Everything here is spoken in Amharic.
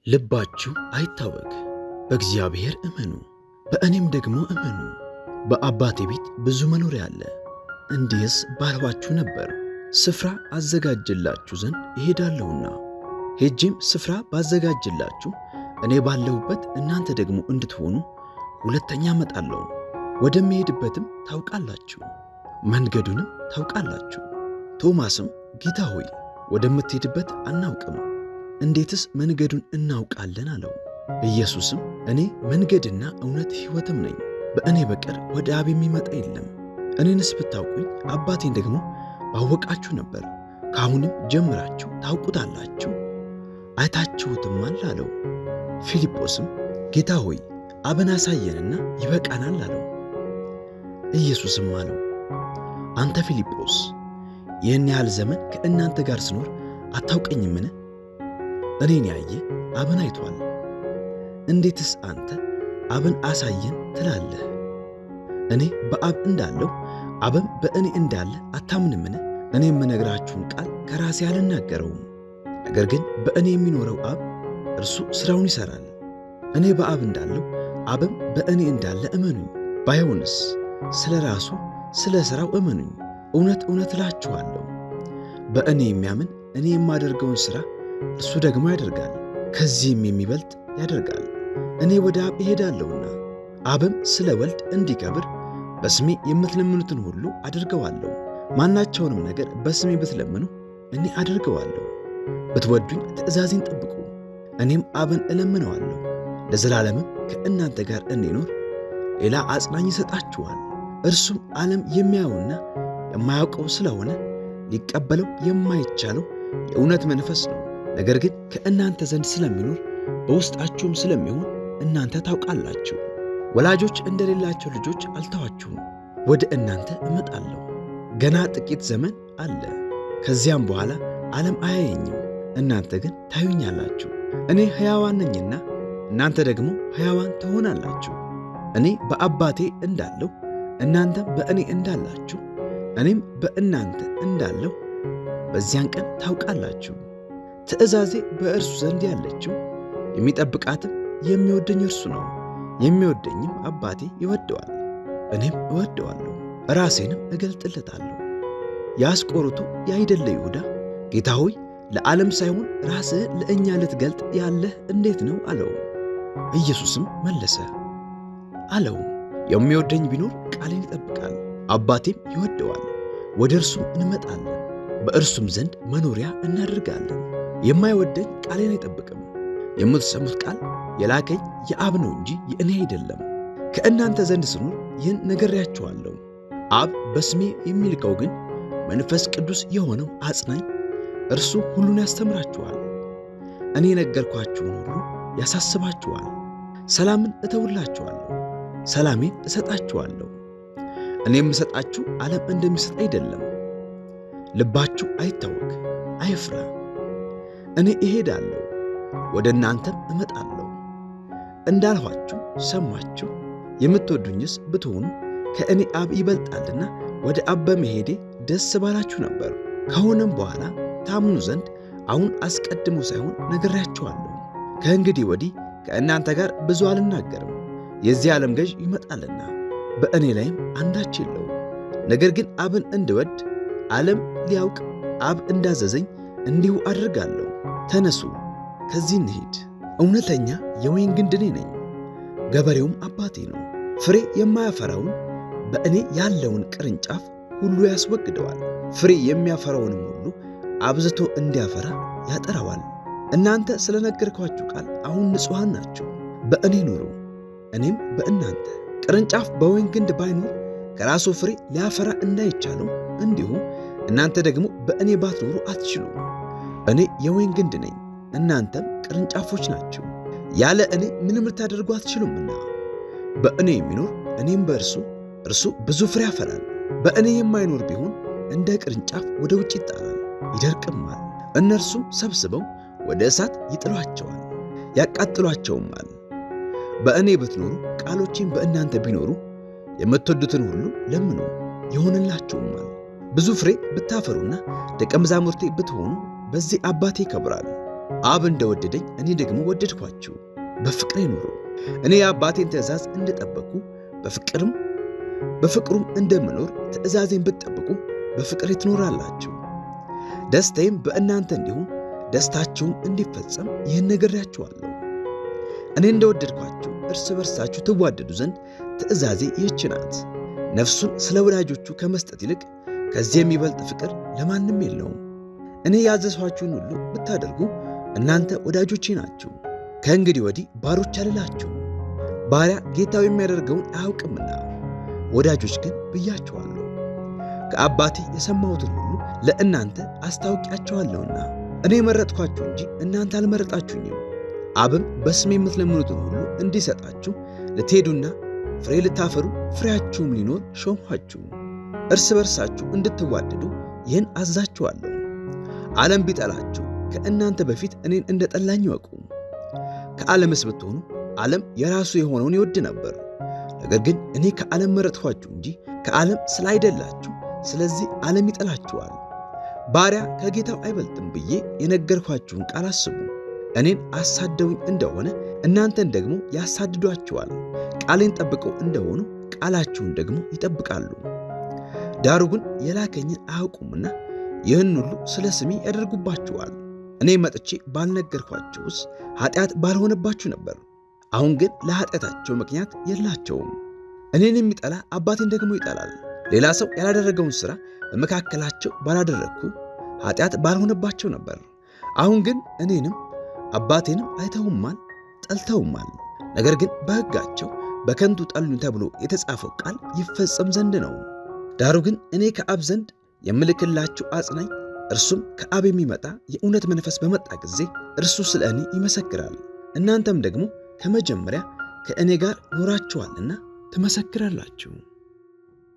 ልባችሁ አይታወክ፣ በእግዚአብሔር እመኑ፣ በእኔም ደግሞ እመኑ። በአባቴ ቤት ብዙ መኖሪያ አለ። እንዲህስ ባልኋችሁ ነበር፣ ስፍራ አዘጋጅላችሁ ዘንድ እሄዳለሁና። ሄጄም ስፍራ ባዘጋጅላችሁ እኔ ባለሁበት እናንተ ደግሞ እንድትሆኑ ሁለተኛ እመጣለሁ። ወደምሄድበትም ታውቃላችሁ፣ መንገዱንም ታውቃላችሁ። ቶማስም ጌታ ሆይ ወደምትሄድበት አናውቅም፣ እንዴትስ መንገዱን እናውቃለን አለው። ኢየሱስም እኔ መንገድና እውነት ሕይወትም ነኝ፣ በእኔ በቀር ወደ አብ የሚመጣ የለም። እኔንስ ብታውቁኝ አባቴን ደግሞ ባወቃችሁ ነበር። ከአሁንም ጀምራችሁ ታውቁታላችሁ፣ አይታችሁትማል አለው። ፊልጶስም ጌታ ሆይ አብን አሳየንና ይበቃናል አለው። ኢየሱስም አለው፣ አንተ ፊልጶስ ይህን ያህል ዘመን ከእናንተ ጋር ስኖር አታውቀኝምን? እኔን ያየ አብን አይቷል። እንዴትስ አንተ አብን አሳየን ትላለህ? እኔ በአብ እንዳለሁ አብም በእኔ እንዳለ አታምንምን? እኔ የምነግራችሁን ቃል ከራሴ አልናገረውም፣ ነገር ግን በእኔ የሚኖረው አብ እርሱ ሥራውን ይሠራል። እኔ በአብ እንዳለሁ አብም በእኔ እንዳለ እመኑኝ። ባይሆንስ ስለ ራሱ ስለ ሥራው እመኑኝ። እውነት እውነት እላችኋለሁ በእኔ የሚያምን እኔ የማደርገውን ሥራ እርሱ ደግሞ ያደርጋል፣ ከዚህም የሚበልጥ ያደርጋል። እኔ ወደ አብ እሄዳለሁና አብም ስለ ወልድ እንዲከብር በስሜ የምትለምኑትን ሁሉ አድርገዋለሁ። ማናቸውንም ነገር በስሜ ብትለምኑ እኔ አድርገዋለሁ። ብትወዱኝ ትእዛዜን ጠብቁ። እኔም አብን እለምነዋለሁ፣ ለዘላለምም ከእናንተ ጋር እንዲኖር ሌላ አጽናኝ ይሰጣችኋል። እርሱም ዓለም የሚያየውና የማያውቀው ስለሆነ ሊቀበለው የማይቻለው የእውነት መንፈስ ነው። ነገር ግን ከእናንተ ዘንድ ስለሚኖር በውስጣችሁም ስለሚሆን እናንተ ታውቃላችሁ። ወላጆች እንደሌላቸው ልጆች አልተዋችሁም፣ ወደ እናንተ እመጣለሁ። ገና ጥቂት ዘመን አለ፣ ከዚያም በኋላ ዓለም አያየኝም፣ እናንተ ግን ታዩኛላችሁ። እኔ ሕያዋን ነኝና እናንተ ደግሞ ሕያዋን ትሆናላችሁ። እኔ በአባቴ እንዳለሁ እናንተም በእኔ እንዳላችሁ እኔም በእናንተ እንዳለሁ በዚያን ቀን ታውቃላችሁ። ትእዛዜ በእርሱ ዘንድ ያለችው የሚጠብቃትም የሚወደኝ እርሱ ነው። የሚወደኝም አባቴ ይወደዋል፣ እኔም እወደዋለሁ፣ ራሴንም እገልጥለታለሁ። የአስቆሮቱ ያይደለ ይሁዳ ጌታ ሆይ ለዓለም ሳይሆን ራስህን ለእኛ ልትገልጥ ያለህ እንዴት ነው አለው። ኢየሱስም መለሰ አለው፣ የሚወደኝ ቢኖር ቃሌን ይጠብቃል፣ አባቴም ይወደዋል፣ ወደ እርሱም እንመጣለን፣ በእርሱም ዘንድ መኖሪያ እናደርጋለን። የማይወደኝ ቃሌን አይጠብቅም። የምትሰሙት ቃል የላከኝ የአብ ነው እንጂ የእኔ አይደለም። ከእናንተ ዘንድ ስኖር ይህን ነግሬያችኋለሁ። አብ በስሜ የሚልከው ግን መንፈስ ቅዱስ የሆነው አጽናኝ እርሱ ሁሉን ያስተምራችኋል፣ እኔ የነገርኳችሁን ሁሉ ያሳስባችኋል። ሰላምን እተውላችኋለሁ፣ ሰላሜን እሰጣችኋለሁ። እኔ የምሰጣችሁ ዓለም እንደሚሰጥ አይደለም። ልባችሁ አይታወክ፣ አይፍራ። እኔ እሄዳለሁ፣ ወደ እናንተም እመጣለሁ። እንዳልኋችሁ ሰማችሁ። የምትወዱኝስ ብትሆኑ ከእኔ አብ ይበልጣልና ወደ አብ በመሄዴ ደስ ባላችሁ ነበር። ከሆነም በኋላ ታምኑ ዘንድ አሁን አስቀድሞ ሳይሆን ነግሬያችኋለሁ። ከእንግዲህ ወዲህ ከእናንተ ጋር ብዙ አልናገርም፣ የዚህ ዓለም ገዥ ይመጣልና በእኔ ላይም አንዳች የለውም። ነገር ግን አብን እንድወድ ዓለም ሊያውቅ አብ እንዳዘዘኝ እንዲሁ አድርጋለሁ። ተነሱ፣ ከዚህ እንሂድ። እውነተኛ የወይን ግንድ እኔ ነኝ፣ ገበሬውም አባቴ ነው። ፍሬ የማያፈራውን በእኔ ያለውን ቅርንጫፍ ሁሉ ያስወግደዋል፣ ፍሬ የሚያፈራውንም ሁሉ አብዝቶ እንዲያፈራ ያጠራዋል። እናንተ ስለ ነገርኳችሁ ቃል አሁን ንጹሐን ናችሁ። በእኔ ኑሩ፣ እኔም በእናንተ። ቅርንጫፍ በወይን ግንድ ባይኖር ከራሱ ፍሬ ሊያፈራ እንዳይቻለው እንዲሁ እናንተ ደግሞ በእኔ ባትኖሩ አትችሉም። እኔ የወይን ግንድ ነኝ፣ እናንተም ቅርንጫፎች ናችሁ። ያለ እኔ ምንም ልታደርጉ አትችሉምና በእኔ የሚኖር እኔም በእርሱ እርሱ ብዙ ፍሬ ያፈራል። በእኔ የማይኖር ቢሆን እንደ ቅርንጫፍ ወደ ውጭ ይጣላል፣ ይደርቅማል። እነርሱም ሰብስበው ወደ እሳት ይጥሏቸዋል፣ ያቃጥሏቸውማል። በእኔ ብትኖሩ ቃሎቼም በእናንተ ቢኖሩ የምትወዱትን ሁሉ ለምኑ ይሆንላችሁማል። ብዙ ፍሬ ብታፈሩና ደቀ መዛሙርቴ ብትሆኑ በዚህ አባቴ ይከብራል። አብ እንደወደደኝ እኔ ደግሞ ወደድኳችሁ፣ በፍቅሬ ኑሩ። እኔ የአባቴን ትእዛዝ እንደጠበቅኩ በፍቅሩም እንደምኖር ትእዛዜን ብትጠብቁ በፍቅሬ ትኖራላችሁ። ደስታዬም በእናንተ እንዲሆን ደስታችሁም እንዲፈጸም ይህን ነግሬያችኋለሁ። እኔ እንደወደድኳችሁ እርስ በርሳችሁ ትዋደዱ ዘንድ ትእዛዜ ይህች ናት። ነፍሱን ስለ ወዳጆቹ ከመስጠት ይልቅ ከዚህ የሚበልጥ ፍቅር ለማንም የለውም። እኔ ያዘዝኋችሁን ሁሉ ብታደርጉ እናንተ ወዳጆቼ ናችሁ። ከእንግዲህ ወዲህ ባሮች አልላችሁም፣ ባሪያ ጌታው የሚያደርገውን አያውቅምና፣ ወዳጆች ግን ብያችኋለሁ። ከአባቴ የሰማሁትን ሁሉ ለእናንተ አስታውቂያችኋለሁና። እኔ መረጥኳችሁ እንጂ እናንተ አልመረጣችሁኝም። አብም በስሜ የምትለምኑትን ሁሉ እንዲሰጣችሁ ልትሄዱና ፍሬ ልታፈሩ ፍሬያችሁም ሊኖር ሾምኋችሁ። እርስ በርሳችሁ እንድትዋደዱ ይህን አዛችኋለሁ። ዓለም ቢጠላችሁ ከእናንተ በፊት እኔን እንደጠላኝ እወቁ። ከዓለምስ ብትሆኑ ዓለም የራሱ የሆነውን ይወድ ነበር። ነገር ግን እኔ ከዓለም መረጥኋችሁ እንጂ ከዓለም ስላይደላችሁ፣ ስለዚህ ዓለም ይጠላችኋል። ባሪያ ከጌታው አይበልጥም ብዬ የነገርኳችሁን ቃል አስቡ። እኔን አሳደውኝ እንደሆነ እናንተን ደግሞ ያሳድዷችኋል። ቃሌን ጠብቀው እንደሆኑ ቃላችሁን ደግሞ ይጠብቃሉ። ዳሩ ግን የላከኝን አያውቁምና ይህን ሁሉ ስለ ስሜ ያደርጉባችኋል። እኔ መጥቼ ባልነገርኳችሁስ ኃጢአት ባልሆነባችሁ ነበር። አሁን ግን ለኃጢአታቸው ምክንያት የላቸውም። እኔን የሚጠላ አባቴን ደግሞ ይጠላል። ሌላ ሰው ያላደረገውን ሥራ በመካከላቸው ባላደረግኩ ኃጢአት ባልሆነባቸው ነበር። አሁን ግን እኔንም አባቴንም አይተውማል፣ ጠልተውማል። ነገር ግን በሕጋቸው በከንቱ ጠሉኝ ተብሎ የተጻፈው ቃል ይፈጸም ዘንድ ነው። ዳሩ ግን እኔ ከአብ ዘንድ የምልክላችሁ አጽናኝ፣ እርሱም ከአብ የሚመጣ የእውነት መንፈስ በመጣ ጊዜ እርሱ ስለ እኔ ይመሰክራል። እናንተም ደግሞ ከመጀመሪያ ከእኔ ጋር ኖራችኋልና ትመሰክራላችሁ።